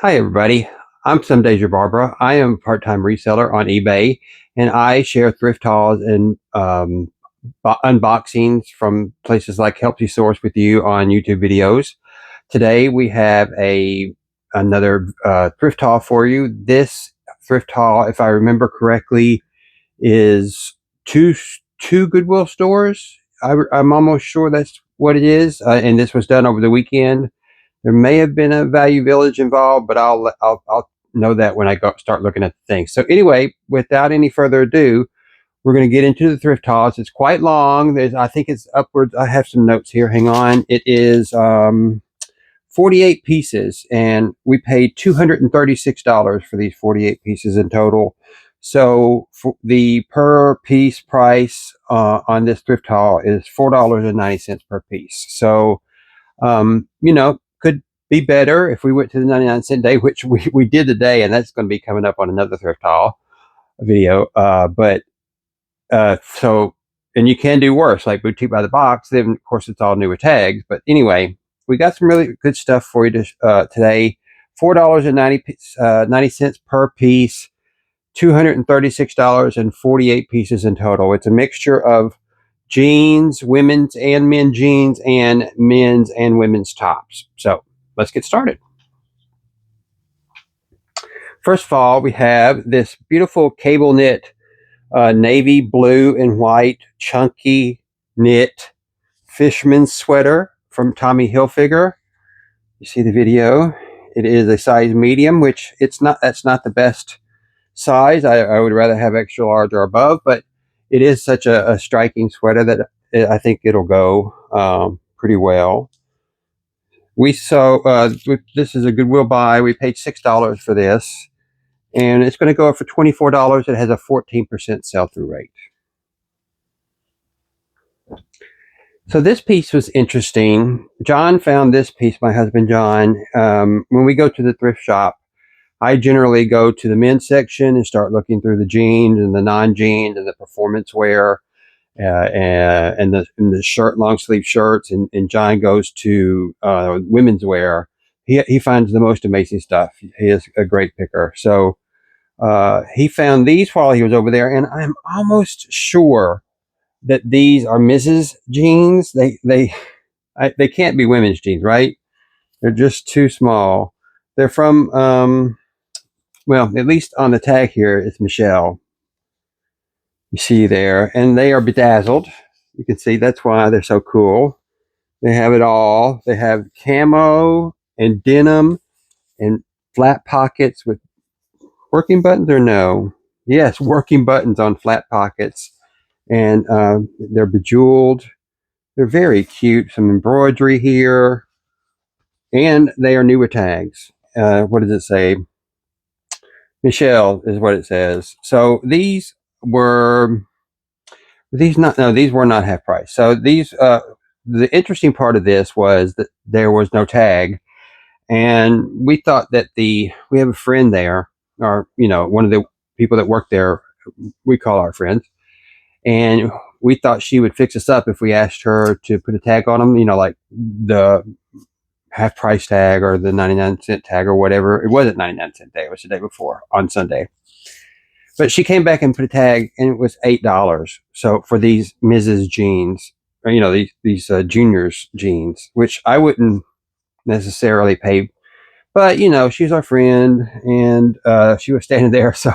Hi, everybody. I'm Some Days Your Barbara. I am a part-time reseller on eBay, and I share thrift hauls and unboxings from places like Help You Source with You on YouTube videos. Today we have another thrift haul for you. This thrift haul, if I remember correctly, is two two Goodwill stores. I'm almost sure that's what it is, and this was done over the weekend. There may have been a Value Village involved, but I'll know that when I start looking at the things. So anyway, without any further ado, we're going to get into the thrift hauls. It's quite long. I think it's upwards. I have some notes here. Hang on. It is 48 pieces, and we paid $236 for these 48 pieces in total. So for the per piece price on this thrift haul is $4.90 per piece. So could be better if we went to the 99-cent day, which we did today, and that's going to be coming up on another thrift haul video. So, and you can do worse, like Boutique by the Box. Then, of course, it's all newer tags. But anyway, we got some really good stuff for you today. $4.90 per piece, $236 and 48 pieces in total. It's a mixture of jeans, women's and men's jeans, and men's and women's tops. So let's get started. First of all, we have this beautiful cable knit navy blue and white chunky knit fisherman's sweater from Tommy Hilfiger. You see the video. It is a size medium, which that's not the best size. I would rather have extra large or above, but it is such a striking sweater that I think it'll go pretty well. This is a Goodwill buy. We paid $6 for this, and it's going to go up for $24. It has a 14% sell-through rate. So this piece was interesting. John found this piece, my husband John. When we go to the thrift shop, I generally go to the men's section and start looking through the jeans and the non-jeans and the performance wear and the shirt, long sleeve shirts. And John goes to women's wear. He finds the most amazing stuff. He is a great picker. So he found these while he was over there, and I'm almost sure that these are Mrs. jeans. They can't be women's jeans, right? They're just too small. They're from well, at least on the tag here, it's Michelle. You see there, and they are bedazzled. You can see that's why they're so cool. They have it all. They have camo and denim and flat pockets with working buttons or no? Yes, working buttons on flat pockets. And they're bejeweled. They're very cute. Some embroidery here. And they are newer tags. What does it say? Michelle is what it says. So these were not half price. So the interesting part of this was that there was no tag, and we thought that we have a friend there, or one of the people that work there, we call our friends, and we thought she would fix us up if we asked her to put a tag on them, like the half price tag or the 99-cent tag or whatever. It wasn't 99-cent day. It was the day before on Sunday. But she came back and put a tag, and it was $8. So for these Mrs. jeans, or, these juniors jeans, which I wouldn't necessarily pay, but she's our friend, and she was standing there, so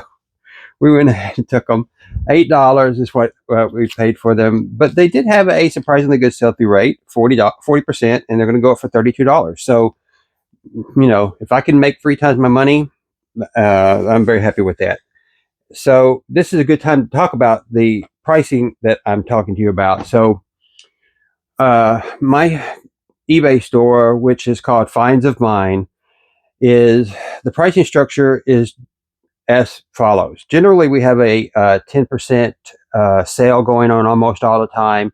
we went ahead and took them. $8 is what we paid for them, but they did have a surprisingly good sell-through rate, 40%, and they're going to go up for $32. So, if I can make 3 times my money, I'm very happy with that. So this is a good time to talk about the pricing that I'm talking to you about. So my eBay store, which is called Finds of Mine, the pricing structure is as follows. Generally, we have a 10% sale going on almost all the time.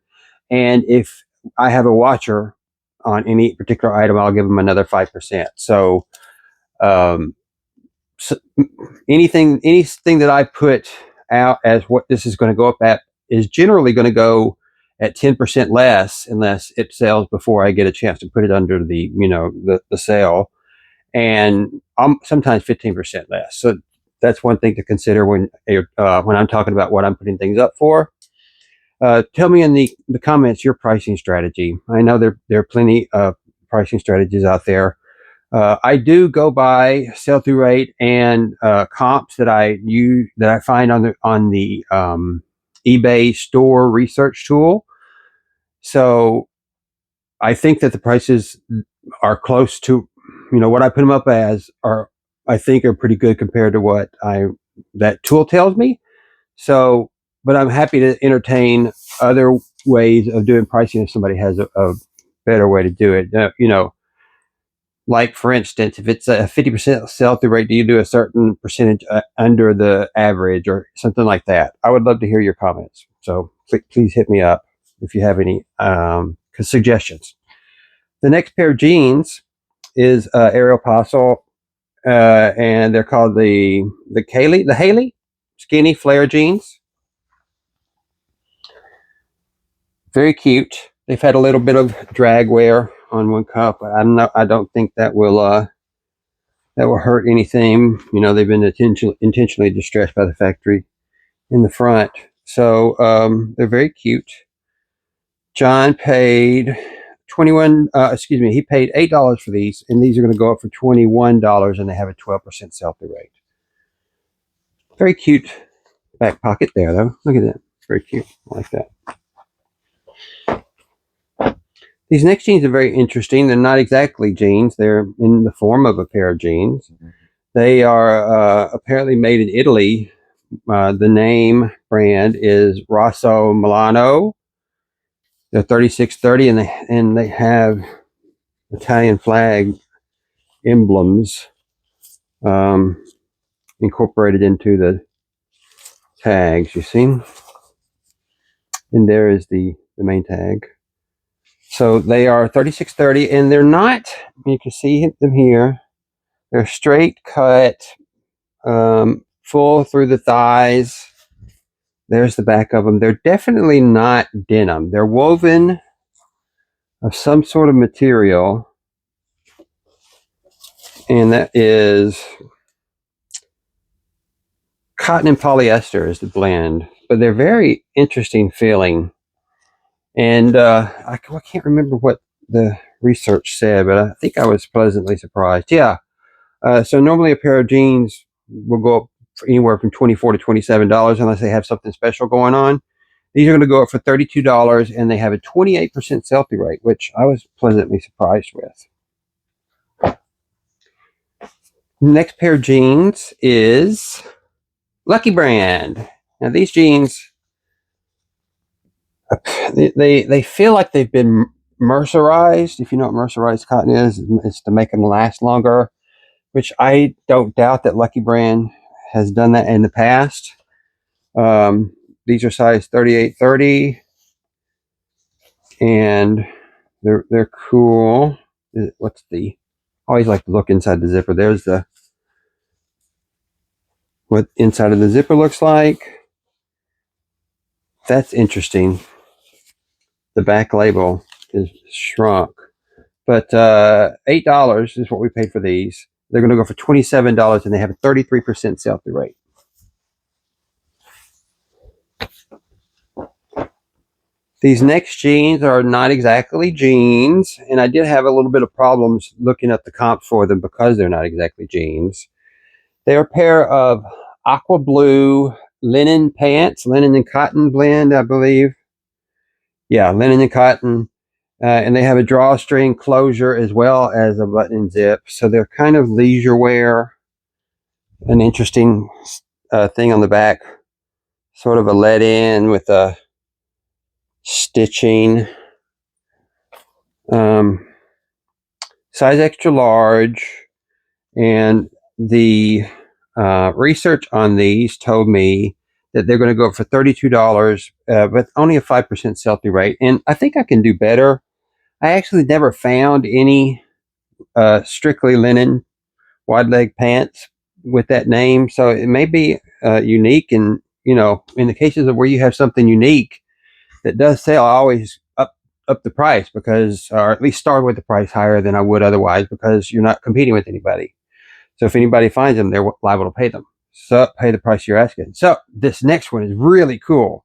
And if I have a watcher on any particular item, I'll give them another 5%. So, anything that I put out as what this is going to go up at is generally going to go at 10% less unless it sells before I get a chance to put it under the sale. and sometimes 15% less. So that's one thing to consider when I'm talking about what I'm putting things up for. Tell me in the comments your pricing strategy. I know there are plenty of pricing strategies out there. I do go by sell-through rate and comps that I find on the eBay store research tool. So I think that the prices are close to, what I put them up as I think are pretty good compared to what that tool tells me. So, but I'm happy to entertain other ways of doing pricing if somebody has a better way to do it. Like for instance, if it's a 50% sell-through rate, do you do a certain percentage under the average or something like that? I would love to hear your comments. So please hit me up if you have any suggestions. The next pair of jeans is Ariel Apostle, and they're called the Haley skinny flare jeans. Very cute. They've had a little bit of drag wear on one cup. I don't think that will hurt anything. They've been intentionally distressed by the factory in the front. So they're very cute. John paid he paid $8 for these, and these are going to go up for $21, and they have a 12% sell-through rate. Very cute back pocket there, though. Look at that. Very cute. I like that. These next jeans are very interesting. They're not exactly jeans. They're in the form of a pair of jeans. They are apparently made in Italy. The name brand is Rosso Milano. They're 3630, and they have Italian flag emblems incorporated into the tags. You see, and there is the main tag. So they are 3630, and they're not. You can see them here. They're straight cut, full through the thighs. There's the back of them. They're definitely not denim. They're woven of some sort of material, and that is cotton and polyester is the blend. But they're very interesting feeling. And I can't remember what the research said, but I think I was pleasantly surprised. Yeah. So normally a pair of jeans will go up for anywhere from $24 to $27 unless they have something special going on. These are going to go up for $32, and they have a 28% sell-through rate, which I was pleasantly surprised with. Next pair of jeans is Lucky Brand. Now these jeans, they feel like they've been mercerized. If you know what mercerized cotton is, it's to make them last longer, which I don't doubt that Lucky Brand has done that in the past. These are size 38-30, and they're cool. What's the? I always like to look inside the zipper. There's what inside of the zipper looks like. That's interesting. The back label is shrunk, but $8 is what we paid for these. They're going to go for $27, and they have a 33% sell-through rate. These next jeans are not exactly jeans, and I did have a little bit of problems looking up the comps for them because they're not exactly jeans. They're a pair of aqua blue linen pants, linen and cotton blend, I believe. Yeah, linen and cotton. And they have a drawstring closure as well as a button and zip. So they're kind of leisure wear. An interesting thing on the back, sort of a let in with a stitching. Size extra large, and the research on these told me that they're going to go up for $32, but only a 5% sell-through rate. And I think I can do better. I actually never found any strictly linen wide leg pants with that name, so it may be unique. And in the cases of where you have something unique that does sell, I always up the price because, or at least start with the price higher than I would otherwise, because you're not competing with anybody. So if anybody finds them, they're liable to pay them. So pay the price you're asking. So this next one is really cool.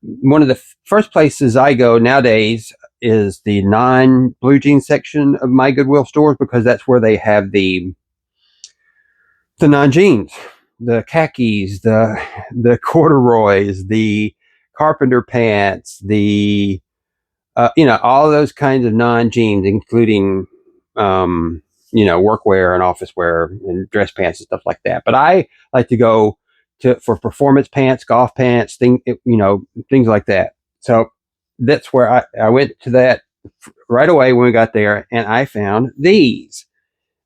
One of the first places I go nowadays is the non-blue jeans section of my Goodwill stores, because that's where they have the non-jeans, the khakis, the corduroys, the carpenter pants, the all those kinds of non-jeans, including workwear and office wear and dress pants and stuff like that. But I like to go for performance pants, golf pants, things like that. So that's where I went to that right away when we got there, and I found these.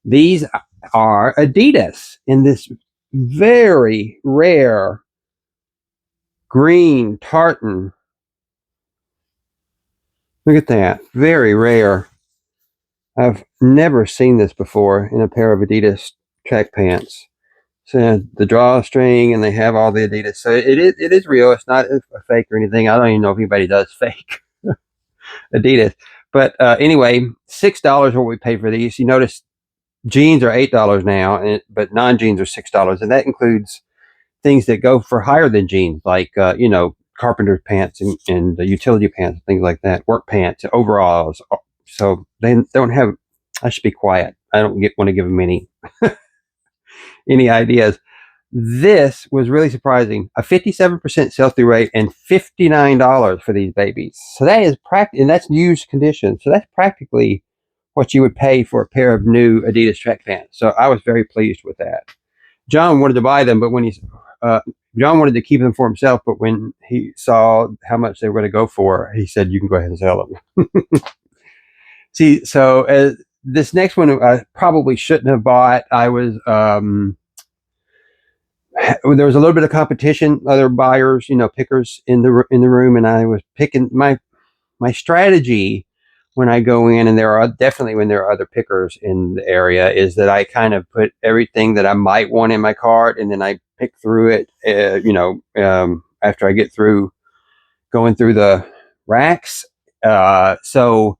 These are Adidas in this very rare green tartan. Look at that. Very rare. I've never seen this before in a pair of Adidas track pants. So the drawstring, and they have all the Adidas. So it is real. It's not a fake or anything. I don't even know if anybody does fake Adidas. But anyway, $6 what we pay for these. You notice jeans are $8 now, but non-jeans are $6, and that includes things that go for higher than jeans, like carpenter pants and utility pants, things like that, work pants, overalls. So they don't have. I should be quiet. I don't want to give them any ideas. This was really surprising. A 57% sell-through rate and $59 for these babies. So that is and that's used condition. So that's practically what you would pay for a pair of new Adidas track pants. So I was very pleased with that. John wanted to buy them, but when John wanted to keep them for himself, but when he saw how much they were going to go for, he said, "You can go ahead and sell them." See, so this next one I probably shouldn't have bought. I was there was a little bit of competition, other buyers, pickers in the room, and I was picking my strategy when I go in, and definitely when there are other pickers in the area, is that I kind of put everything that I might want in my cart, and then I pick through it, after I get through going through the racks. So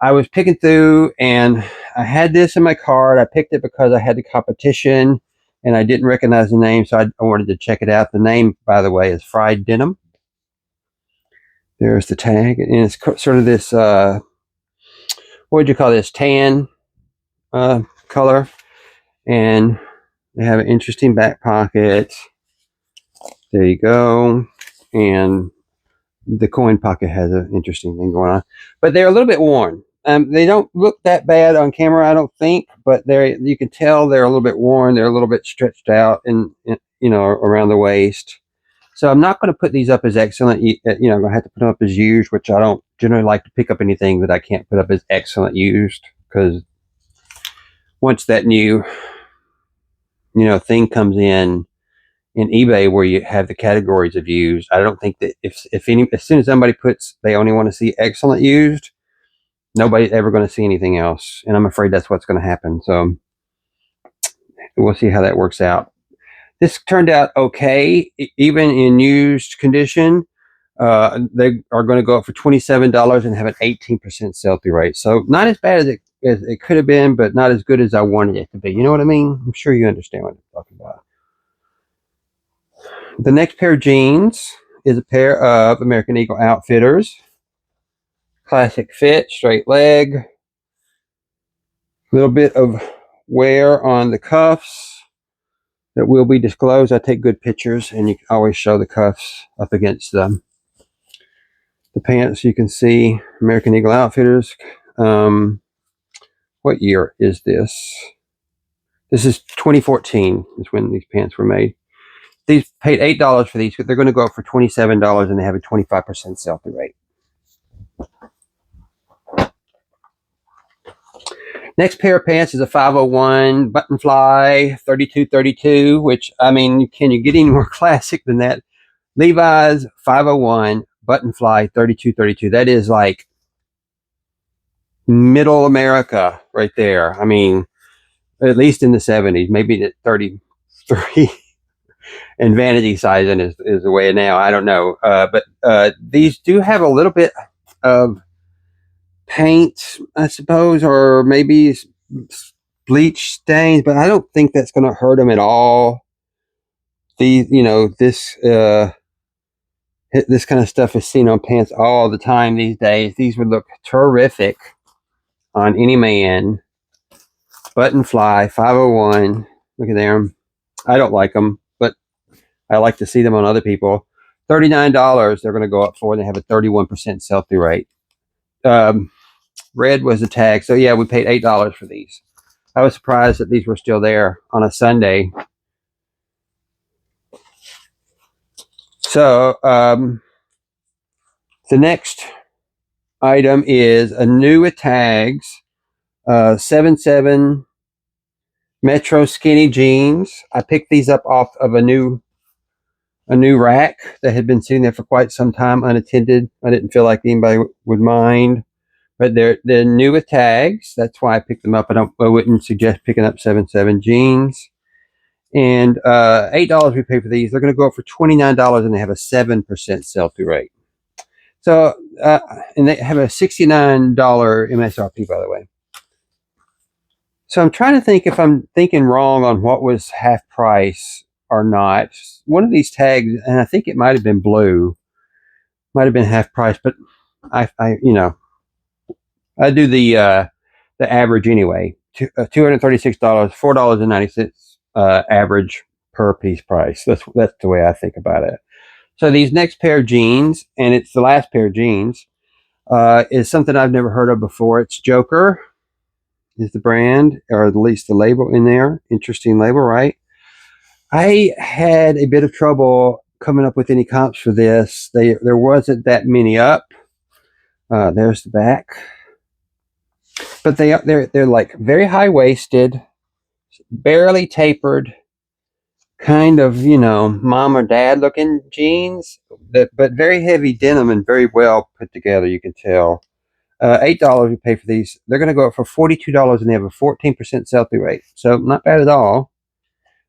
I was picking through, and I had this in my cart. I picked it because I had the competition, and I didn't recognize the name, so I wanted to check it out. The name, by the way, is Fried Denim. There's the tag, and it's sort of this, what would you call this, tan color, and they have an interesting back pocket. There you go, and the coin pocket has an interesting thing going on, but they're a little bit worn. They don't look that bad on camera, I don't think, but you can tell they're a little bit worn. They're a little bit stretched out, and around the waist. So I'm not going to put these up as excellent. I'm going to have to put them up as used, which I don't generally like to pick up anything that I can't put up as excellent used, because once that new thing comes in eBay where you have the categories of used, I don't think that as soon as somebody puts they only want to see excellent used, nobody's ever going to see anything else, and I'm afraid that's what's going to happen. So we'll see how that works out. This turned out okay, even in used condition. They are going to go up for $27 and have an 18% sell-through rate. So not as bad as it could have been, but not as good as I wanted it to be. You know what I mean? I'm sure you understand what I'm talking about. The next pair of jeans is a pair of American Eagle Outfitters. Classic fit, straight leg. A little bit of wear on the cuffs that will be disclosed. I take good pictures, and you can always show the cuffs up against them. The pants, you can see American Eagle Outfitters. What year is this? This is 2014 is when these pants were made. These paid $8 for these, but they're going to go up for $27, and they have a 25% sell-through rate. Next pair of pants is a 501 button fly 3232, which, I mean, can you get any more classic than that? Levi's 501 button fly 3232. That is like middle America right there. I mean, at least in the 70s, maybe at 33. And vanity sizing is the way now. I don't know. But these do have a little bit of paint, I suppose, or maybe bleach stains, but I don't think that's going to hurt them at all. This kind of stuff is seen on pants all the time these days. These would look terrific on any man. Button fly 501. Look at them. I don't like them, but I like to see them on other people. $39 they're going to go up for. They have a 31% sell-through rate. Red was the tag. So yeah, we paid $8 for these. I was surprised that these were still there on a Sunday. So the next item is a new with tags, 7.7 Metro skinny jeans. I picked these up off of a new rack that had been sitting there for quite some time unattended. I didn't feel like anybody would mind, but they're new with tags. That's why I picked them up. I wouldn't suggest picking up 7.7 jeans. And $8 we pay for these. They're going to go up for $29, and they have a 7% sell-through rate. So, and they have a $69 MSRP, by the way. So I'm trying to think if I'm thinking wrong on what was half price or not. One of these tags, and I think it might have been blue, might have been half price, but I do the average anyway. $236, $4.90 average per piece price. That's the way I think about it. So these next pair of jeans, and it's the last pair of jeans, is something I've never heard of before. It's Joker is the brand, or at least the label in there. Interesting label, right? I had a bit of trouble coming up with any comps for this. There wasn't that many up. There's the back, but they're like very high waisted, barely tapered, kind of mom or dad looking jeans, but very heavy denim and very well put together. You can tell. $8 we pay for these. They're going to go up for $42, and they have a 14% sell-through rate. So not bad at all.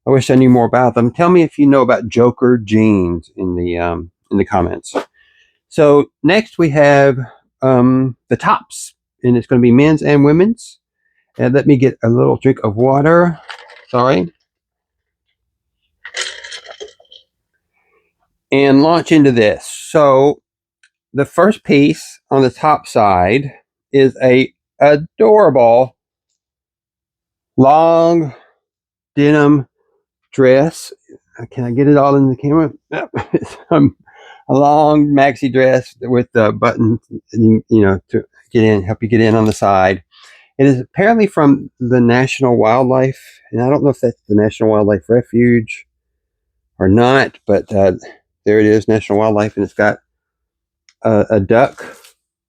I wish I knew more about them. Tell me if you know about Joker jeans in the comments. So next we have the tops, and it's going to be men's and women's. And let me get a little drink of water. Sorry. And launch into this. So the first piece on the top side is a adorable long denim dress. Can I get it all in the camera? It's a long maxi dress with the buttons, to help you get in on the side. It is apparently from the National Wildlife, and I don't know if that's the National Wildlife Refuge or not, but there it is, National Wildlife, and it's got a duck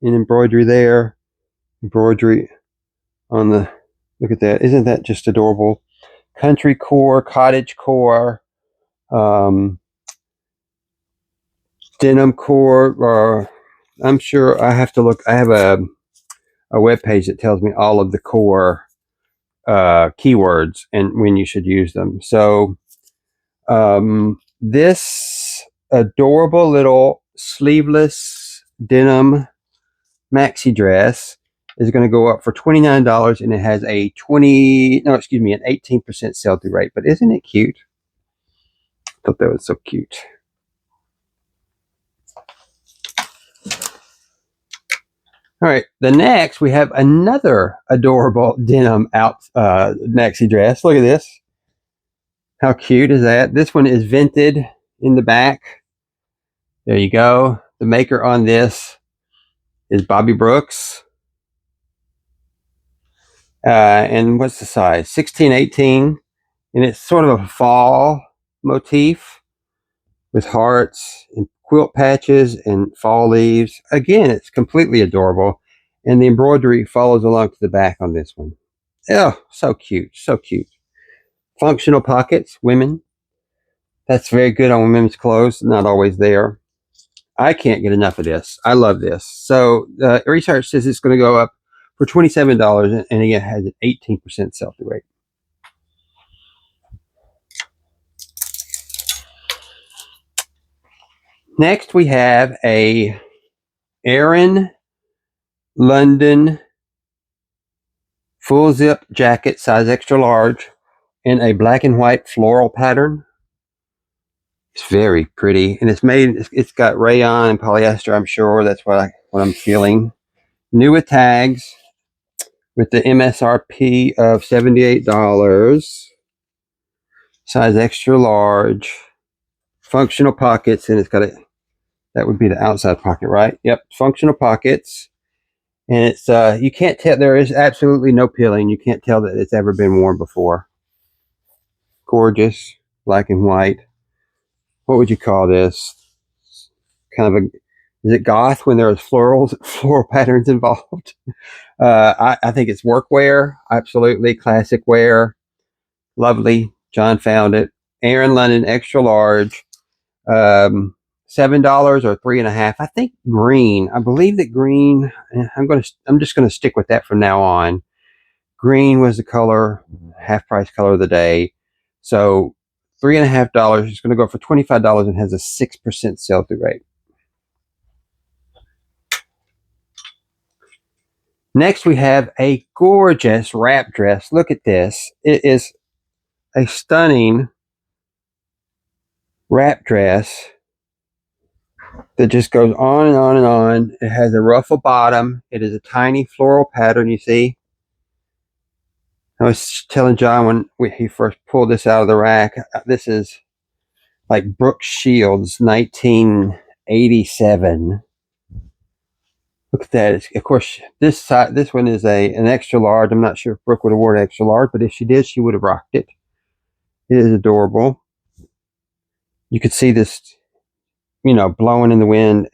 in embroidery there. Embroidery on the, look at that. Isn't that just adorable? Country core, cottage core, denim core, or I'm sure I have to look. I have a web page that tells me all of the core keywords and when you should use them. So this adorable little sleeveless denim maxi dress is going to go up for $29, and it has an 18% sell-through rate. But isn't it cute? I thought that was so cute. All right, the next we have another adorable denim maxi dress. Look at this. How cute is that? This one is vented in the back. There you go. The maker on this is Bobby Brooks. And what's the size? 16-18. And it's sort of a fall motif with hearts and quilt patches and fall leaves. Again, it's completely adorable. And the embroidery follows along to the back on this one. Oh, so cute. So cute. Functional pockets, women. That's very good on women's clothes. Not always there. I can't get enough of this. I love this. So research says it's going to go up for $27, and it has an 18% sell-through rate. Next, we have a Aran London full zip jacket, size extra large, in a black and white floral pattern. It's very pretty, and it's got rayon and polyester. I'm sure that's what I'm feeling. New with tags, with the MSRP of $78. Size extra large, functional pockets, and it's got that would be the outside pocket, right? Yep, functional pockets. And it's you can't tell, there is absolutely no pilling. You can't tell that it's ever been worn before. Gorgeous, black and white. What would you call this? Kind of a, is it goth when there's floral patterns involved? I think it's workwear, absolutely classic wear. Lovely. John found it. Aaron London, extra large. $7 or $3.50. I think green. I believe that green. I'm just gonna stick with that from now on. Green was the color, half price color of the day. So $3.50 is going to go for $25 and has a 6% sell through rate. Next, we have a gorgeous wrap dress. Look at this. It is a stunning wrap dress that just goes on and on and on. It has a ruffle bottom. It is a tiny floral pattern, you see. I was telling John when he first pulled this out of the rack, this is like Brooke Shields, 1987. Look at that. Of course, this one is an extra large. I'm not sure if Brooke would have worn extra large, but if she did, she would have rocked it. It is adorable. You could see this, blowing in the wind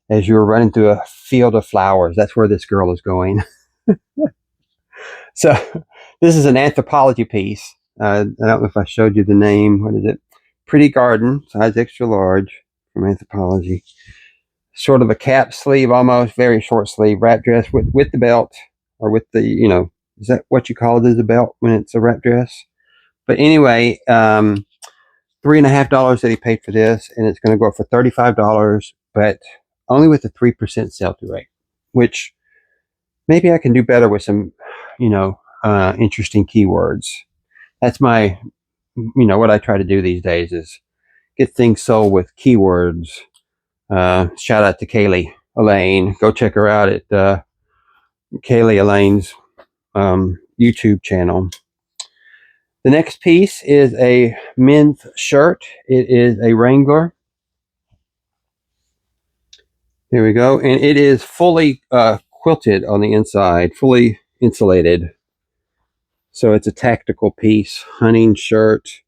as you were running through a field of flowers. That's where this girl is going. So this is an anthropology piece. I don't know if I showed you the name. What is it? Pretty Garden, size extra large, from Anthropology. Sort of a cap sleeve, almost very short sleeve wrap dress with the belt, or with the, is that what you call it as a belt when it's a wrap dress? But anyway, $3.50 that he paid for this, and it's going to go for $35, but only with a 3% sell through rate, which maybe I can do better with some, interesting keywords. That's my, what I try to do these days is get things sold with keywords. Shout out to Kaylee Elaine. Go check her out at Kaylee Elaine's YouTube channel. The next piece is a men's shirt. It is a Wrangler. Here we go. And it is fully quilted on the inside, fully insulated. So it's a tactical piece, hunting shirt.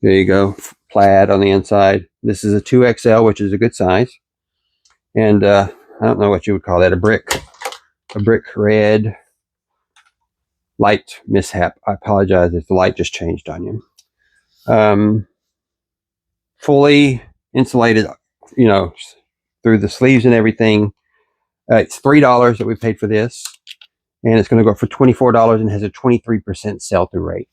There you go. Plaid on the inside. This is a 2XL, which is a good size. And I don't know what you would call that, a brick red. Light mishap. I apologize if the light just changed on you. Fully insulated, through the sleeves and everything. It's $3 that we paid for this, and it's going to go for $24 and has a 23% sell through rate.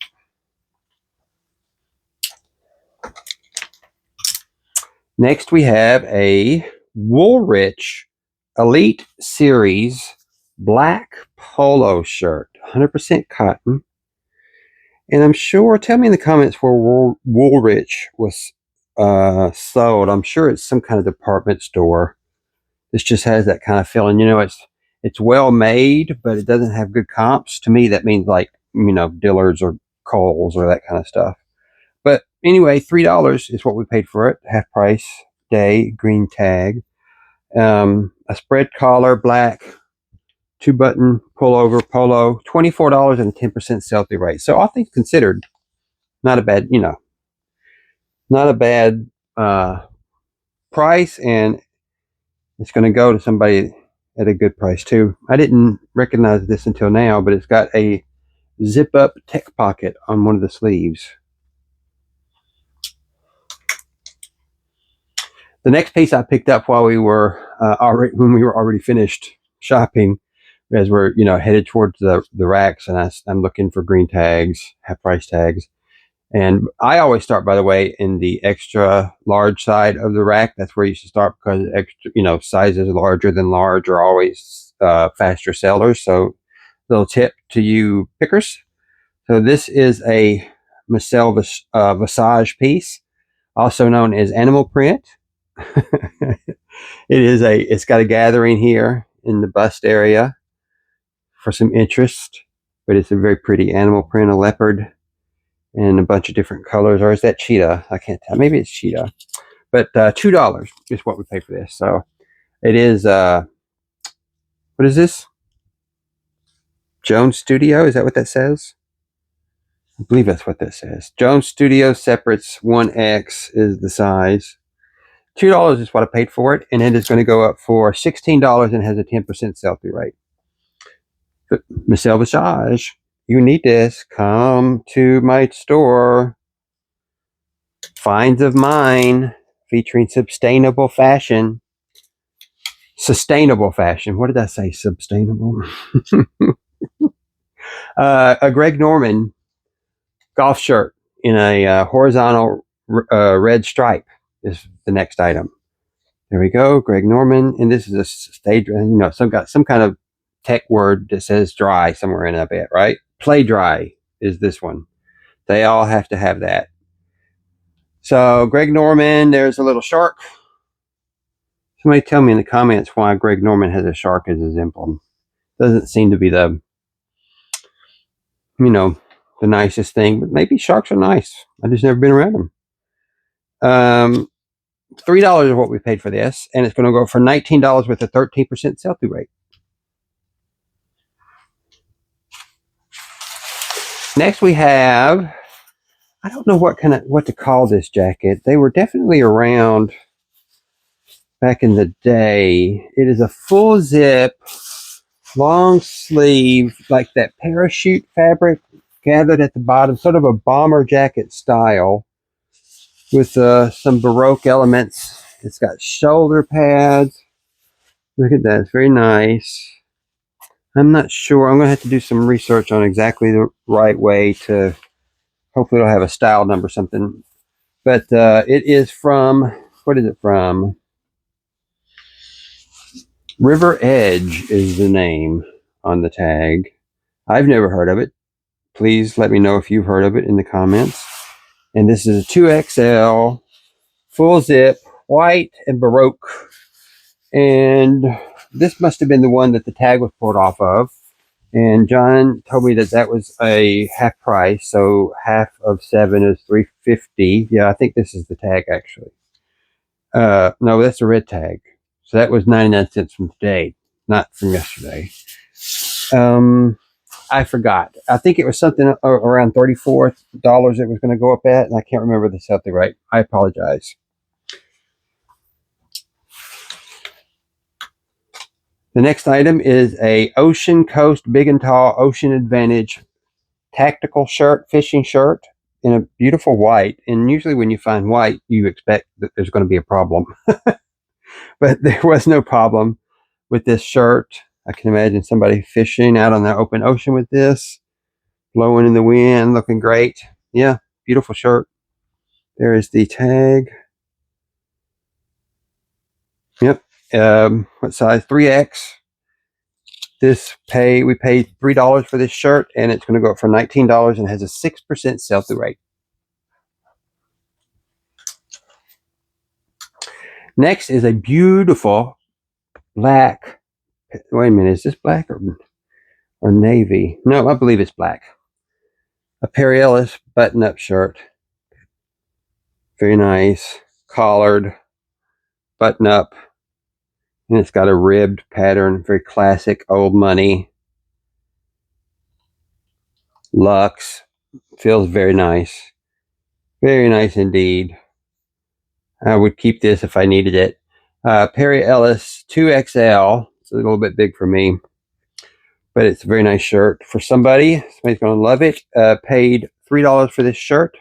Next, we have a Woolrich Elite Series black polo shirt, 100% cotton. And I'm sure, tell me in the comments where Woolrich was sold. I'm sure it's some kind of department store. This just has that kind of feeling. It's well made, but it doesn't have good comps. To me, that means like, Dillard's or Kohl's or that kind of stuff. But anyway, $3 is what we paid for it. Half price day, green tag. A spread collar, black, 2-button pullover polo, $24 and 10% sell through rate. So all things considered, not a bad, not a bad price, and it's going to go to somebody at a good price too. I didn't recognize this until now, but it's got a zip up tech pocket on one of the sleeves. The next piece I picked up while we were already finished shopping, as we're headed towards the racks, and I'm looking for green tags, half price tags, And I always start, by the way, in the extra large side of the rack. That's where you should start, because extra, sizes larger than large are always faster sellers. So little tip to you pickers. So this is a Marcel Visage piece, also known as animal print. It's got a gathering here in the bust area for some interest, but it's a very pretty animal print, a leopard, and a bunch of different colors. Or is that cheetah? I can't tell. Maybe it's cheetah. But $2 is what we pay for this. So it is, what is this? Jones Studio? Is that what that says? I believe that's what that says. Jones Studio separates 1X is the size. $2 is what I paid for it, and it is going to go up for $16 and has a 10% sell-through rate. But Marcel Visage, you need this. Come to my store. Finds of mine featuring sustainable fashion. Sustainable fashion. What did I say? Sustainable. A Greg Norman golf shirt in a horizontal red stripe is the next item. There we go, Greg Norman, and this is a stage. Some kind of tech word that says dry somewhere in that bit, right? Play dry is this one. They all have to have that. So Greg Norman, there's a little shark. Somebody tell me in the comments why Greg Norman has a shark as his emblem. Doesn't seem to be the nicest thing, but maybe sharks are nice. I just never been around them. $3 is what we paid for this, and it's going to go for $19 with a 13% sell-through rate. Next we have, I don't know what to call this jacket. They were definitely around back in the day. It is a full zip, long sleeve, like that parachute fabric gathered at the bottom, sort of a bomber jacket style with some Baroque elements. It's got shoulder pads. Look at that, it's very nice. I'm not sure. I'm going to have to do some research on exactly the right way to, hopefully it'll have a style number or something. But it is from, what is it from? River Edge is the name on the tag. I've never heard of it. Please let me know if you've heard of it in the comments. And this is a 2XL, full zip, white and Baroque. And this must have been the one that the tag was pulled off of. And John told me that was a half price, so half of 7 is $3.50. Yeah, I think this is the tag actually. No, that's the red tag. So that was 99 cents from today, not from yesterday. I forgot. I think it was something around $34 it was going to go up at, and I can't remember the sell-through rate. I apologize. The next item is a Ocean Coast Big and Tall Ocean Advantage tactical shirt, fishing shirt in a beautiful white. And usually when you find white, you expect that there's going to be a problem. But there was no problem with this shirt. I can imagine somebody fishing out on the open ocean with this, blowing in the wind, looking great. Yeah, beautiful shirt. There is the tag. Yep. What size? 3X. We paid $3 for this shirt, and it's going to go up for $19 and has a 6% sell-through rate. Next is a beautiful black. Wait a minute, is this black or navy? No, I believe it's black. A Perry Ellis button-up shirt. Very nice. Collared, button-up. And it's got a ribbed pattern. Very classic, old money. Luxe. Feels very nice. Very nice indeed. I would keep this if I needed it. Perry Ellis 2XL. It's a little bit big for me, but it's a very nice shirt for somebody. Somebody's going to love it. Paid $3 for this shirt.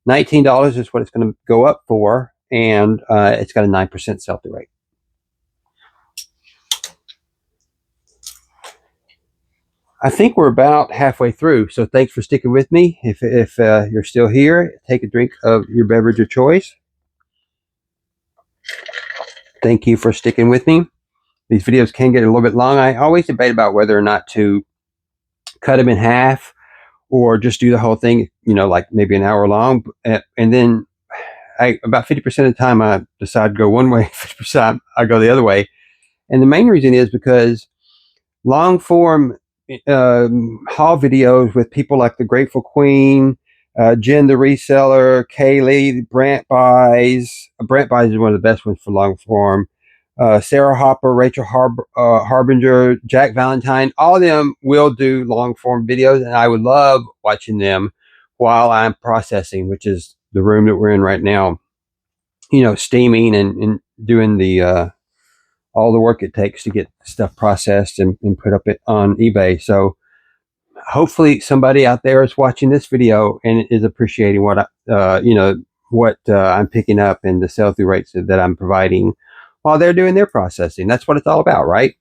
$19 is what it's going to go up for, and it's got a 9% sell-through rate. I think we're about halfway through, so thanks for sticking with me. If you're still here, take a drink of your beverage of choice. Thank you for sticking with me. These videos can get a little bit long. I always debate about whether or not to cut them in half or just do the whole thing, like maybe an hour long. And then about 50% of the time I decide to go one way, 50% I go the other way. And the main reason is because long form haul videos with people like the Grateful Queen, Jen the Reseller, Kaylee, Brant Buys. Brant Buys is one of the best ones for long form. Sarah Hopper, Rachel Harbinger, Jack Valentine, all of them will do long form videos, and I would love watching them while I'm processing, which is the room that we're in right now. Steaming and doing the all the work it takes to get stuff processed and put up it on eBay. So hopefully somebody out there is watching this video and is appreciating what I'm picking up and the sell through rates that I'm providing while they're doing their processing. That's what it's all about, right?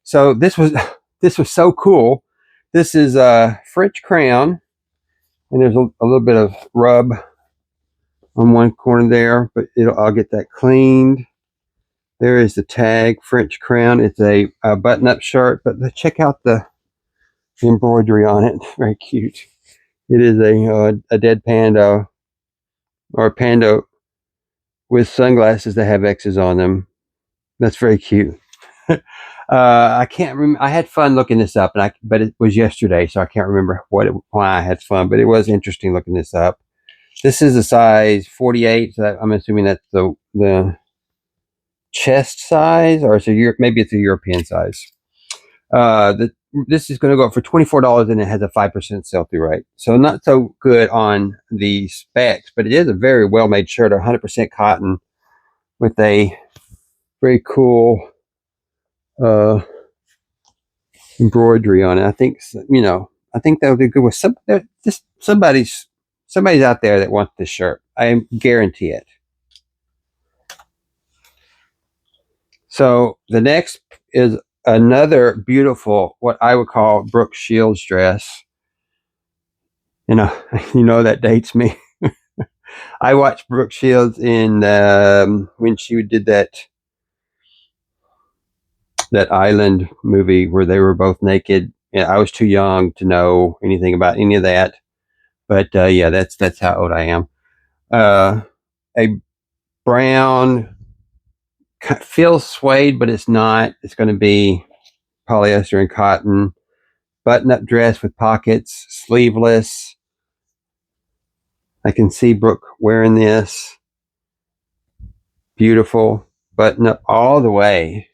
So this was this was so cool. This is a French crown, and there's a little bit of rub on one corner there, but I'll get that cleaned. There is the tag, French crown. It's a button-up shirt, but check out the embroidery on it. Very cute. It is a dead panda, or a panda with sunglasses that have X's on them. That's very cute. I can't remember. I had fun looking this up, but it was yesterday, so I can't remember why I had fun. But it was interesting looking this up. This is a size 48, so I'm assuming that's the chest size, or maybe it's a European size. This is going to go up for $24, and it has a 5% sell-through rate. So not so good on the specs, but it is a very well-made shirt, 100% cotton, with a very cool embroidery on it. I think that would be good with somebody's out there that wants this shirt. I guarantee it. So the next is another beautiful, what I would call Brooke Shields dress. That dates me. I watched Brooke Shields in when she did that island movie where they were both naked. Yeah, I was too young to know anything about any of that, but yeah, that's how old I am. A brown, feels suede, but it's not. It's going to be polyester and cotton. Button-up dress with pockets, sleeveless. I can see Brooke wearing this. Beautiful, button up all the way.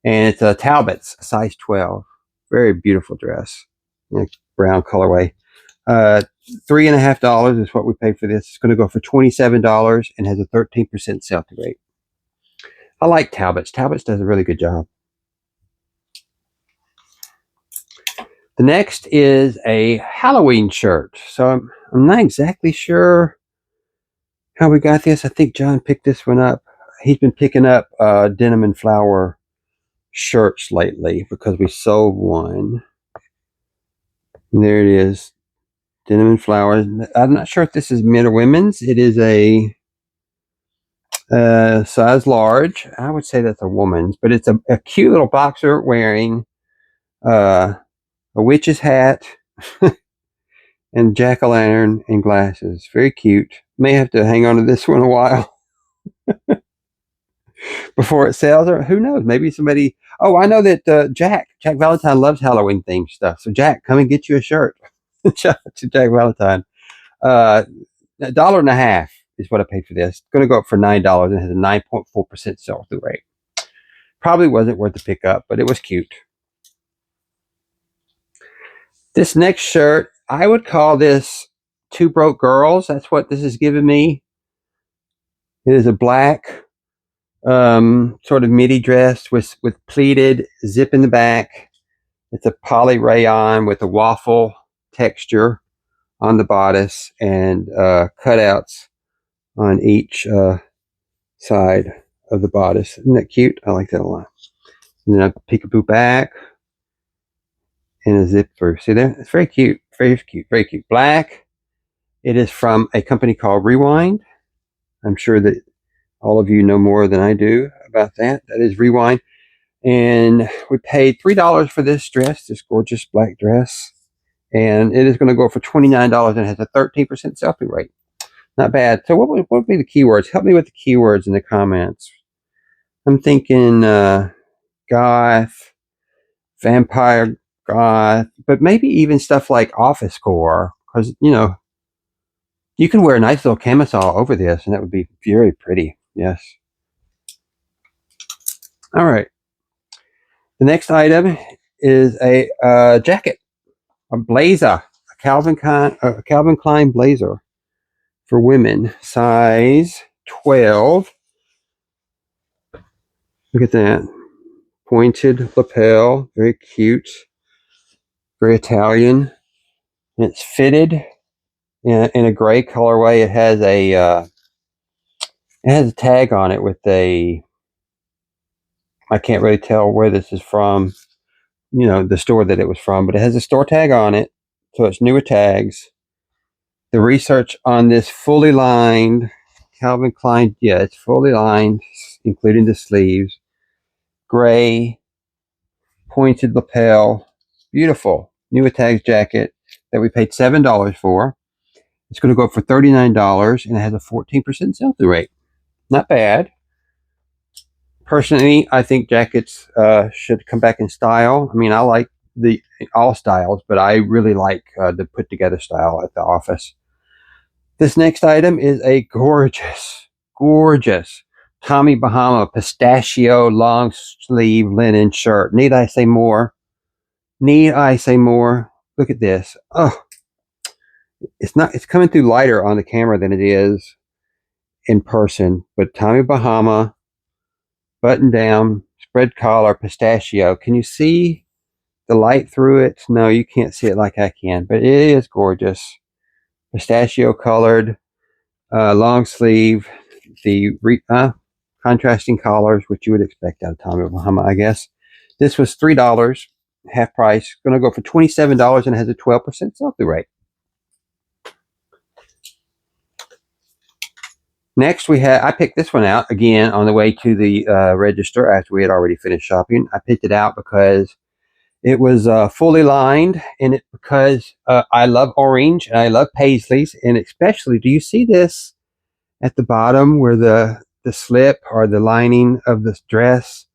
And it's a Talbot's, size 12. Very beautiful dress. Brown colorway. $3.50 is what we paid for this. It's going to go for $27 and has a 13% sell-through rate. I like Talbot's. Talbot's does a really good job. The next is a Halloween shirt. So I'm not exactly sure how we got this. I think John picked this one up. He's been picking up denim and flower shirts lately because we sold one. And there it is. Denim and flowers. I'm not sure if this is men or women's. It is a size large. I would say that's a woman's, but it's a cute little boxer wearing a witch's hat and jack-o'-lantern and glasses. Very cute. May have to hang on to this one a while before it sells, or who knows? Maybe somebody. Oh, I know that Jack Valentine loves Halloween themed stuff. So Jack, come and get you a shirt. Jack Valentine. $1.50 is what I paid for this. It's going to go up for $9 and has a 9.4% sell-through rate. Probably wasn't worth the pickup, but it was cute. This next shirt, I would call this Two Broke Girls. That's what this is giving me. It is a black sort of midi dress with pleated zip in the back. It's a poly rayon with a waffle texture on the bodice and cutouts on each side of the bodice. Isn't that cute? I like that a lot. And then a peekaboo back. in a zip through. See there? It's very cute. Very cute. Very cute. Black. It is from a company called Rewind. I'm sure that all of you know more than I do about that. That is Rewind. And we paid $3 for this dress, this gorgeous black dress. And it is going to go for $29 and has a 13% sell-through rate. Not bad. So what would be the keywords? Help me with the keywords in the comments. I'm thinking goth, vampire goth, but maybe even stuff like office core, because you can wear a nice little camisole over this, and that would be very pretty. Yes. All right. The next item is a jacket, a blazer, a Calvin Klein blazer for women, size 12. Look at that. Pointed lapel, very cute, very Italian. And it's fitted in a gray colorway. It has a tag on it with I can't really tell where this is from, the store that it was from, but it has a store tag on it, so it's newer tags. The research on this fully lined Calvin Klein, yeah, it's fully lined, including the sleeves. Gray, pointed lapel, beautiful newer tags jacket that we paid $7 for. It's going to go for $39 and it has a 14% sell-through rate. Not bad. Personally, I think jackets should come back in style. I mean, I like all styles, but I really like the put together style at the office. This next item is a gorgeous Tommy Bahama pistachio long sleeve linen shirt. Need I say more? Need I say more? Look at this. Oh, it's coming through lighter on the camera than it is in person, but Tommy Bahama, button down, spread collar, pistachio. Can you see the light through it? No, you can't see it like I can, but it is gorgeous. Pistachio colored, long sleeve, the contrasting collars, which you would expect out of Tommy Bahama, I guess. This was $3, half price. Going to go for $27 and has a 12% sell-through rate. Next, I picked this one out again on the way to the register after we had already finished shopping. I picked it out because it was fully lined, and because I love orange and I love paisleys, and especially, do you see this at the bottom where the slip or the lining of this dress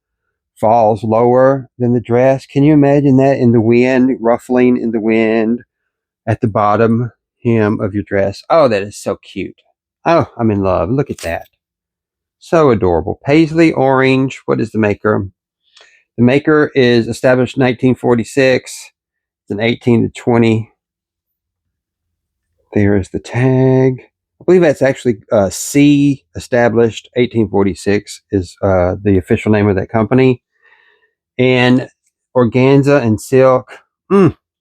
falls lower than the dress? Can you imagine that in the wind, ruffling in the wind at the bottom hem of your dress? Oh, that is so cute. Oh, I'm in love. Look at that. So adorable. Paisley orange. What is the maker? The maker is established 1946. It's an 18 to 20. There is the tag. I believe that's actually C established 1846 is the official name of that company. And organza and silk.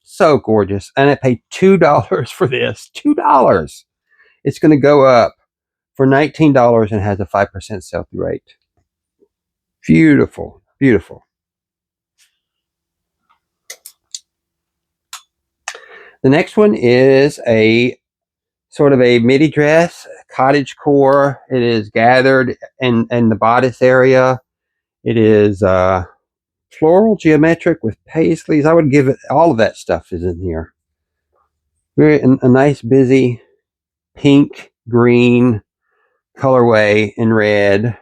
So gorgeous. And I paid $2 for this. $2. It's going to go up for $19 and has a 5% sell-through rate. Beautiful, beautiful. The next one is a sort of a midi dress, cottage core. It is gathered in the bodice area. It is floral geometric with paisleys. I would give it, all of that stuff is in here. A nice busy pink, green colorway in red,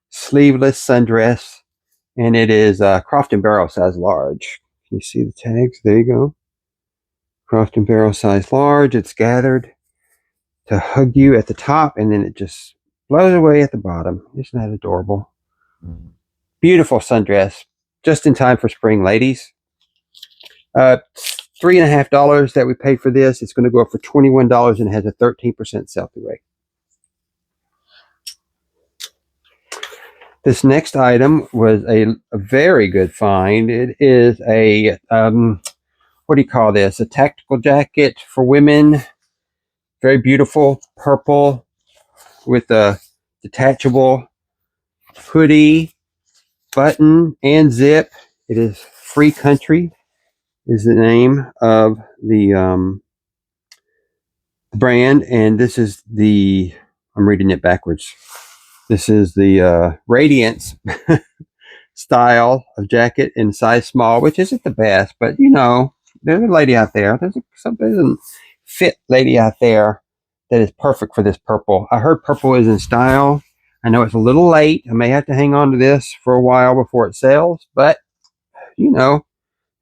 sleeveless sundress, and it is Croft and Barrel size large. Can you see the tags? There you go. Croft and Barrel size large. It's gathered to hug you at the top, and then it just blows away at the bottom. Isn't that adorable? Beautiful sundress, just in time for spring, ladies. $3.50 that we paid for this. It's going to go up for $21 and has a 13% sell-through rate. This next item was a very good find. It is a what do you call this? A tactical jacket for women. Very beautiful, purple with a detachable hoodie, button, and zip. It is free country is the name of the brand, and this is the, I'm reading it backwards. This is the Radiance style of jacket in size small, which isn't the best, but you know, there's a lady out there. There's a fit lady out there that is perfect for this purple. I heard purple is in style. I know it's a little late. I may have to hang on to this for a while before it sells, but you know,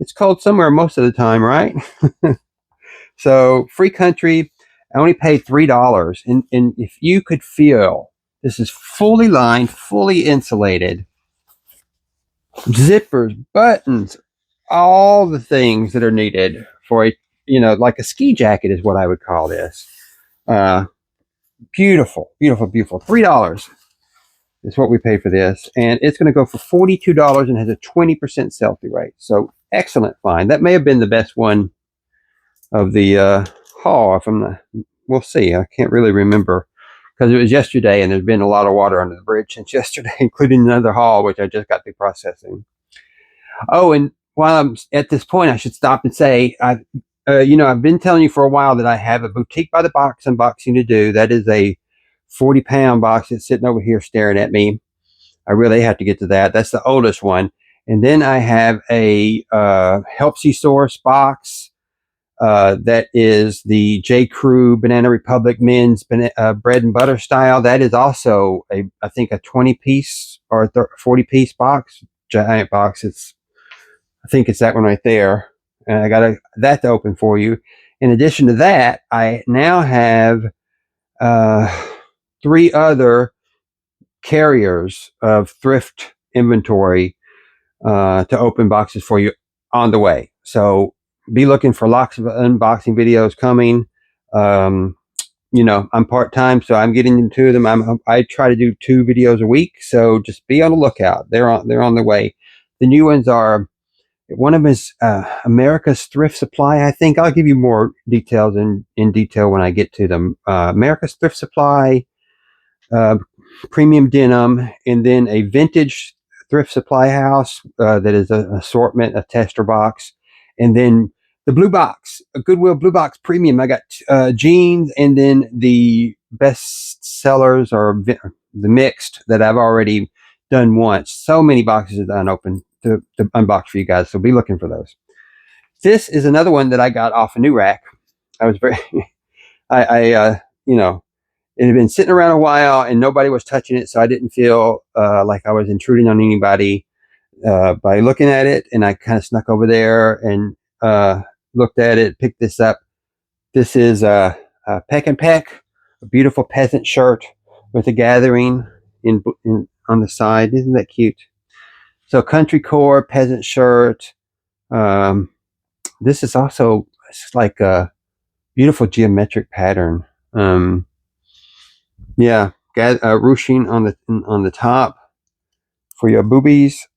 it's cold somewhere most of the time, right? So free country. I only paid $3, and if you could feel, this is fully lined, fully insulated, zippers, buttons, all the things that are needed for a, you know, like a ski jacket is what I would call this. Uh, Beautiful, beautiful, beautiful. $3 is what we paid for this, and it's going to go for $42 and has a 20% sell-through rate. So excellent find. That may have been the best one of the haul. From the, we'll see. I can't really remember because it was yesterday, and there's been a lot of water under the bridge since yesterday, including another haul which I just got through processing. Oh, and while I'm at this point, I should stop and say, you know, I've been telling you for a while that I have a boutique by the box unboxing to do. That is a 40-pound box that's sitting over here staring at me. I really have to get to that. That's the oldest one. And then I have a Helpsy Source box that is the J. Crew Banana Republic men's bread and butter style. That is also I think a 20-piece or 40-piece box, giant box. I think it's that one right there. And I got that to open for you. In addition to that, I now have 3 other carriers of thrift inventory to open boxes for you on the way. So be looking for lots of unboxing videos coming. You know, I'm part-time, so I'm getting into them. I try to do 2 videos a week, so just be on the lookout. They're on the way. The new ones are, one of them is America's Thrift Supply. I think I'll give you more details in detail when I get to them. America's Thrift Supply, uh, premium denim, and then a vintage thrift supply house that is an assortment, a tester box, and then the blue box, a Goodwill blue box premium. I got jeans, and then the best sellers or the mixed that I've already done once. So many boxes that unopened to unbox for you guys, so be looking for those. This is another one that I got off a new rack. I was very, you know, it had been sitting around a while and nobody was touching it, so I didn't feel like I was intruding on anybody by looking at it. And I kind of snuck over there and looked at it, picked this up. This is a Peck and Peck, a beautiful peasant shirt with a gathering in on the side. Isn't that cute? So country core peasant shirt. This is also, it's like a beautiful geometric pattern. Yeah, ruching on the top for your boobies.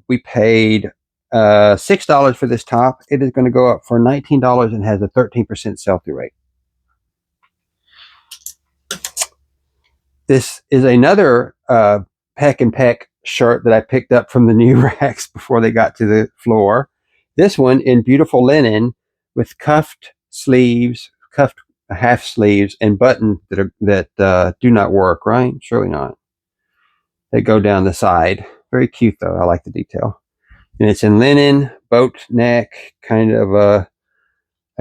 We paid $6 for this top. It is going to go up for $19 and has a 13% sell-through rate. This is another Peck and Peck shirt that I picked up from the new racks before they got to the floor. This one in beautiful linen with cuffed sleeves, cuffed half sleeves, and buttons that do not work. Right? Surely not. They go down the side. Very cute though. I like the detail. And it's in linen, boat neck, kind of a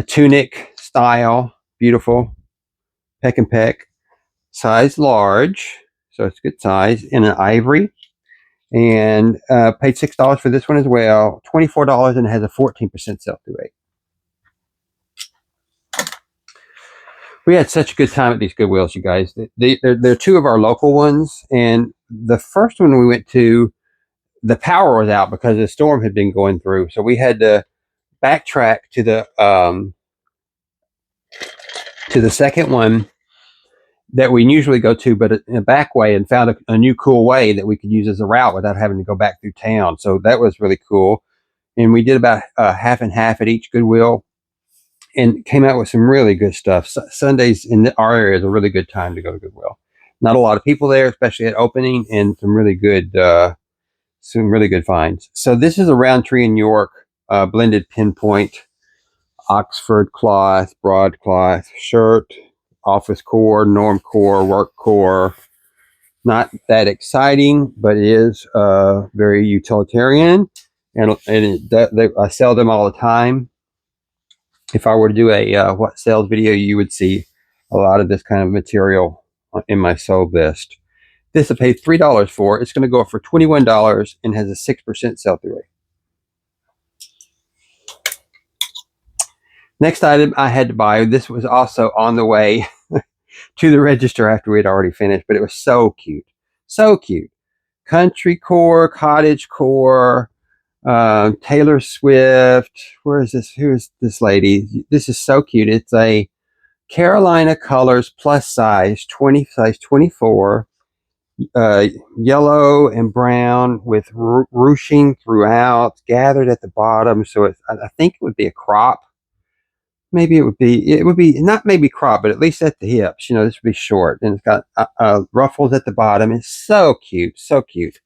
tunic style. Beautiful. Peck and Peck. Size large. So it's good size. In an ivory. And paid $6 for this one as well. $24, and it has a 14% sell-through rate. We had such a good time at these Goodwills, you guys. They're 2 of our local ones. And the first one we went to, the power was out because the storm had been going through. So we had to backtrack to the second one that we usually go to, but in a back way, and found a new cool way that we could use as a route without having to go back through town. So that was really cool. And we did about half and half at each Goodwill and came out with some really good stuff. Sundays in our area is a really good time to go to Goodwill. Not a lot of people there, especially at opening, and some really good finds. So this is a Roundtree in York blended pinpoint Oxford cloth, broadcloth shirt, office core, norm core, work core. Not that exciting, but it is very utilitarian, and I sell them all the time. If I were to do a what sales video, you would see a lot of this kind of material in my sold list. This I paid $3 for. It's going to go up for $21 and has a 6% sell-through rate. Next item I had to buy. This was also on the way to the register after we had already finished, but it was so cute. So cute. Country core, cottage core, Taylor Swift. Where is this? Who is this lady? This is so cute. It's a Carolina Colors plus size 24, yellow and brown with ruching throughout, gathered at the bottom. So I think it would be a crop. Maybe it would be not maybe crop, but at least at the hips. You know, this would be short, and it's got ruffles at the bottom. It's so cute, so cute.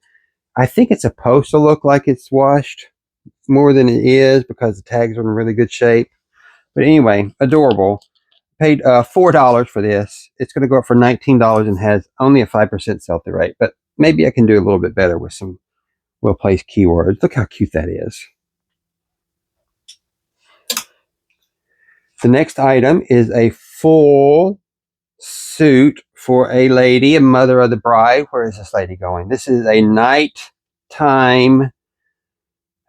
I think it's supposed to look like it's washed more than it is because the tags are in really good shape. But anyway, adorable. Paid $4 for this. It's going to go up for $19 and has only a 5% sell-through rate. But maybe I can do a little bit better with some well-placed keywords. Look how cute that is. The next item is a full suit for a lady, a mother of the bride. Where is this lady going? This is a nighttime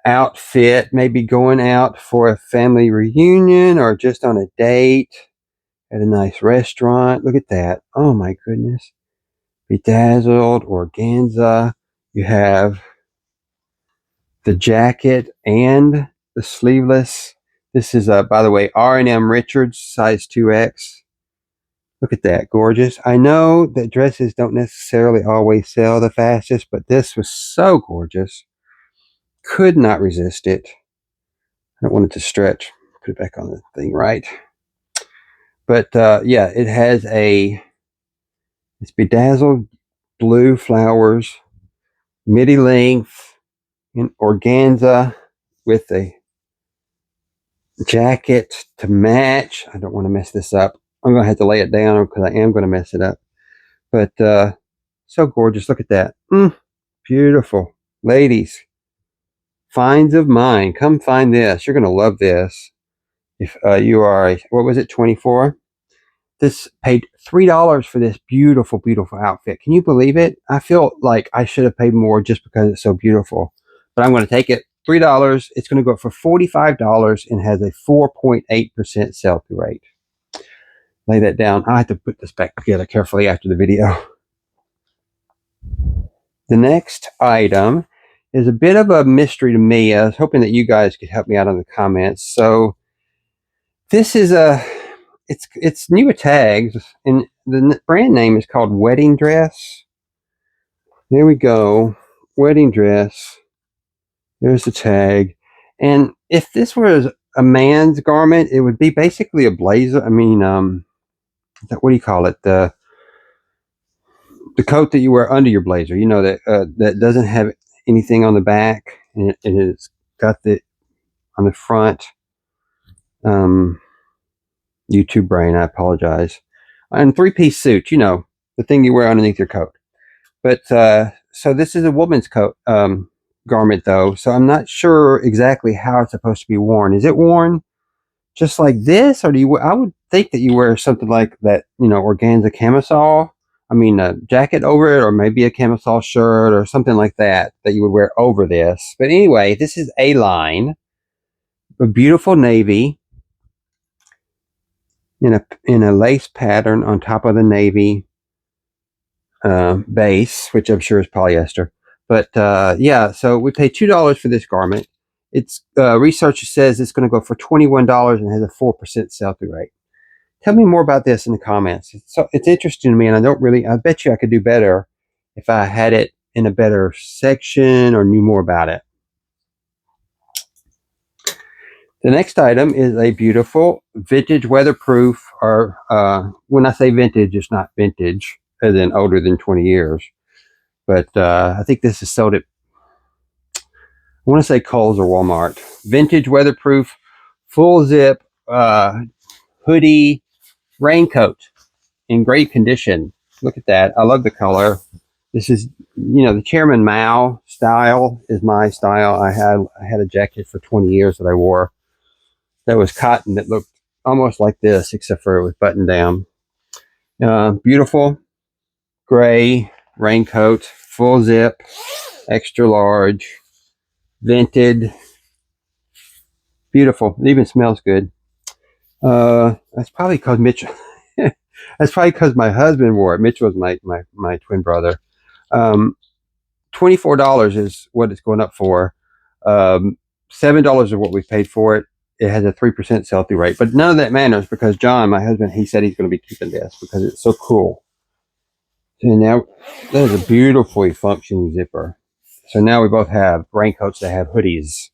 outfit, maybe going out for a family reunion or just on a date at a nice restaurant. Look at that. Oh my goodness. Bedazzled organza. You have the jacket and the sleeveless. This is, by the way, R&M Richards, size 2X. Look at that, gorgeous. I know that dresses don't necessarily always sell the fastest, but this was so gorgeous. Could not resist it. I don't want it to stretch. Put it back on the thing right. But yeah, it has it's bedazzled blue flowers, midi length, in organza with a jacket to match. I don't want to mess this up. I'm going to have to lay it down because I am going to mess it up. But so gorgeous. Look at that. Beautiful. Ladies, finds of mine. Come find this. You're going to love this. If you are, what was it, 24? This paid $3 for this beautiful, beautiful outfit. Can you believe it? I feel like I should have paid more just because it's so beautiful. But I'm going to take it. $3. It's going to go up for $45 and has a 4.8% sell-through rate. Lay that down. I have to put this back together carefully after the video. The next item is a bit of a mystery to me. I was hoping that you guys could help me out in the comments. So this is it's newer tags, and the brand name is called Wedding Dress. There we go. Wedding Dress. There's the tag. And if this was a man's garment, it would be basically a blazer. I mean, what do you call it? The coat that you wear under your blazer. You know, that doesn't have anything on the back, and it's got the on the front. YouTube brain, I apologize. And three-piece suit, you know, the thing you wear underneath your coat. But so this is a woman's coat garment, though. So I'm not sure exactly how it's supposed to be worn. Is it worn just like this, or do you? I would think that you wear something like that, you know, organza camisole. I mean, a jacket over it, or maybe a camisole shirt, or something like that you would wear over this. But anyway, this is a line, a beautiful navy in a lace pattern on top of the navy base, which I'm sure is polyester. But yeah, so we paid $2 for this garment. It's research says it's going to go for $21 and has a 4% sell-through rate. Tell me more about this in the comments. It's interesting to me, and I bet you I could do better if I had it in a better section or knew more about it. The next item is a beautiful vintage weatherproof, or when I say vintage, it's not vintage as in older than 20 years. But I think this is sold at I want to say Kohl's or Walmart. Vintage weatherproof, full zip, hoodie, raincoat in great condition. Look at that. I love the color. This is, the Chairman Mao style is my style. I had a jacket for 20 years that I wore that was cotton that looked almost like this, except for it was buttoned down. Beautiful gray raincoat, full zip, extra large, vented, beautiful. It even smells good. That's probably because Mitchell. That's probably because my husband wore it. Mitchell was my twin brother. $24 is what it's going up for. $7 is what we paid for it. It has a 3% sell-through rate, but none of that matters because John, my husband, he said he's going to be keeping this because it's so cool. So now that is a beautifully functioning zipper. So now we both have raincoats that have hoodies.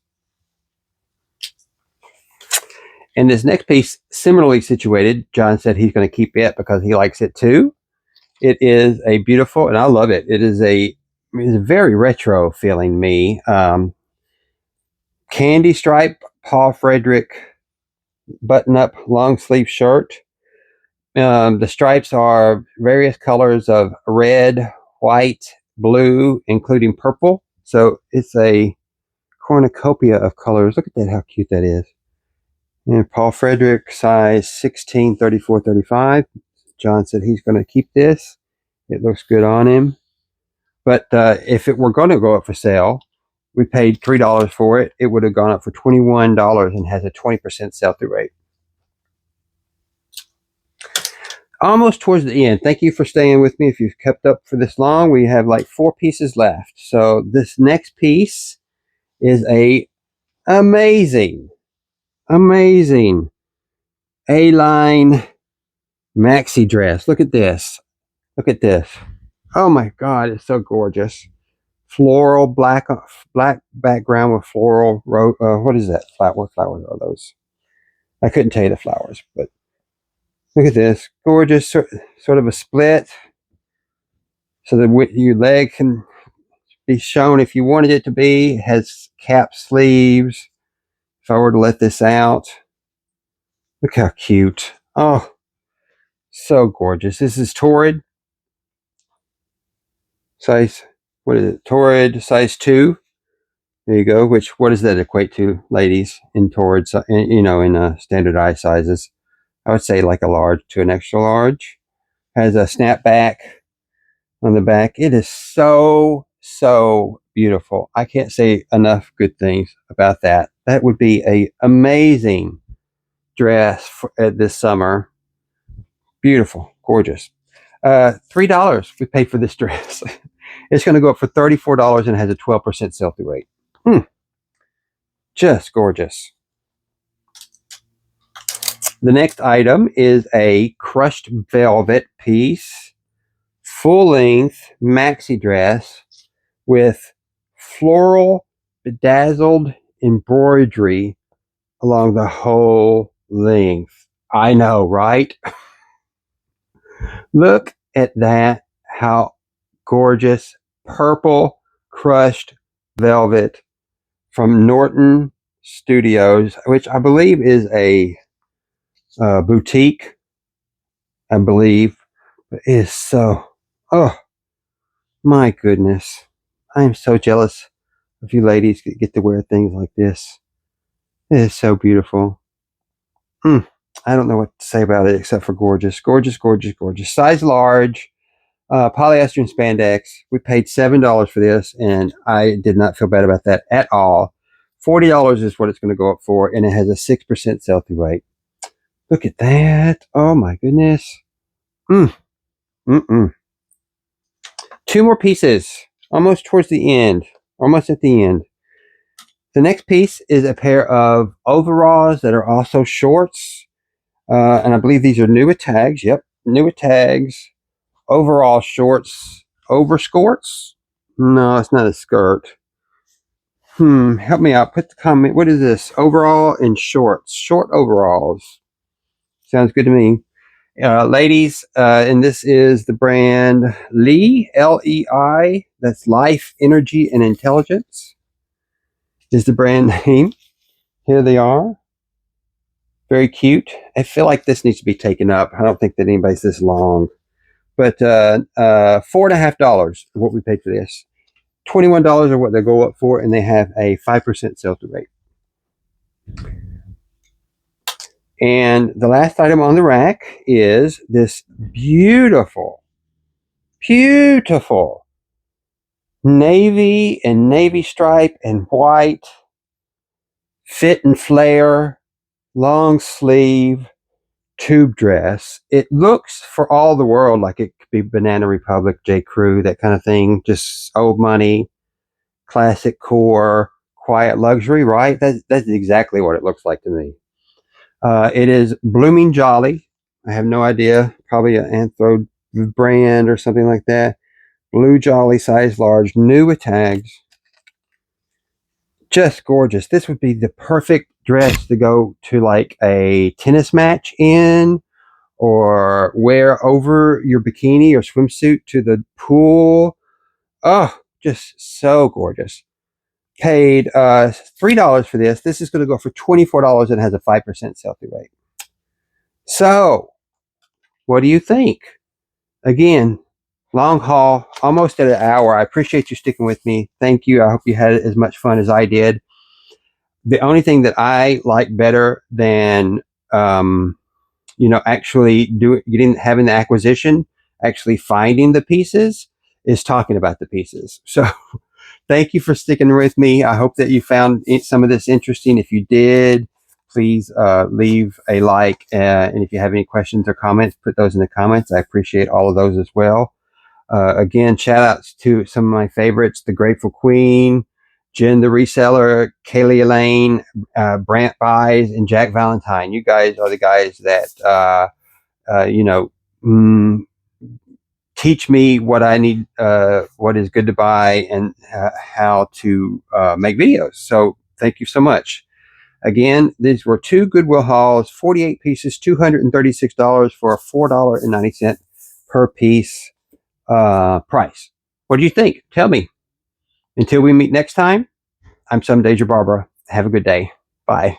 And this next piece, similarly situated, John said he's going to keep it because he likes it too. It is a beautiful, and I love it. It's a very retro feeling me. Candy stripe Paul Frederick button-up long sleeve shirt. The stripes are various colors of red, white, blue, including purple. So it's a cornucopia of colors. Look at that, how cute that is. And Paul Frederick, size 16, 34, 35. John said he's going to keep this. It looks good on him. But if it were going to go up for sale, we paid $3 for it. It would have gone up for $21 and has a 20% sell-through rate. Almost towards the end. Thank you for staying with me. If you've kept up for this long, we have like 4 pieces left. So this next piece is a amazing A-line maxi dress. Look at this. Look at this. Oh my God, it's so gorgeous. Floral black background with floral. What is that? What flowers are those? I couldn't tell you the flowers, but look at this. Gorgeous, sort of a split, so that your leg can be shown if you wanted it to be. It has cap sleeves. If I were to let this out, look how cute. Oh, so gorgeous. This is Torrid size. What is it? Torrid size 2. There you go. What does that equate to, ladies, in Torrid, in standardized sizes? I would say like a large to an extra large. Has a snapback on the back. It is so beautiful. I can't say enough good things about that. That would be a amazing dress for this summer. Beautiful, gorgeous. $3 we paid for this dress. It's going to go up for $34 and has a 12% sell-through rate. Just gorgeous. The next item is a crushed velvet piece, full-length maxi dress with floral bedazzled embroidery along the whole length. I know, right? Look at that. How gorgeous. Purple crushed velvet from Norton Studios, which I believe is a boutique. I believe. But it is so, oh my goodness. I am so jealous of you ladies that get to wear things like this. It is so beautiful. I don't know what to say about it except for gorgeous. Gorgeous, gorgeous, gorgeous. Size large, polyester and spandex. We paid $7 for this, and I did not feel bad about that at all. $40 is what it's going to go up for, and it has a 6% sell-through rate. Look at that. Oh my goodness. 2 more pieces. Almost towards the end. Almost at the end. The next piece is a pair of overalls that are also shorts. And I believe these are new with tags. Yep, new with tags. Overall shorts. Overskirts? No, it's not a skirt. Help me out. Put the comment. What is this? Overall and shorts. Short overalls. Sounds good to me. Ladies, and this is the brand Lee, L-E-I. That's Life, Energy, and Intelligence. is the brand name. Here they are. Very cute. I feel like this needs to be taken up. I don't think that anybody's this long. But $4.50 what we paid for this. $21 are what they go up for, and they have a 5% sell-through rate. And the last item on the rack is this beautiful navy and navy stripe and white fit and flare long sleeve tube dress. It looks for all the world like it could be Banana Republic, J. Crew, that kind of thing. Just old money, classic core, quiet luxury, right? That's exactly what it looks like to me. It is Blooming Jolly. I have no idea. Probably an Anthro brand or something like that. Blue Jolly, size large, new with tags. Just gorgeous. This would be the perfect dress to go to like a tennis match in, or wear over your bikini or swimsuit to the pool. Oh, just so gorgeous. Paid $3 for this. This is going to go for $24 and has a 5% sell-through rate. So, what do you think? Again, long haul, almost at an hour. I appreciate you sticking with me. Thank you. I hope you had as much fun as I did. The only thing that I like better than actually having the acquisition, actually finding the pieces, is talking about the pieces. So thank you for sticking with me. I hope that you found some of this interesting. If you did, please leave a like. And if you have any questions or comments, put those in the comments. I appreciate all of those as well. Again, shout outs to some of my favorites, the Grateful Queen, Jen the Reseller, Kaylee Elaine, Brant Buys, and Jack Valentine. You guys are the guys that, teach me what I need, what is good to buy, and how to make videos. So thank you so much. Again, these were 2 Goodwill hauls, 48 pieces, $236 for a $4.90 per piece price. What do you think? Tell me. Until we meet next time, I'm Some Days Your Barbara. Have a good day. Bye.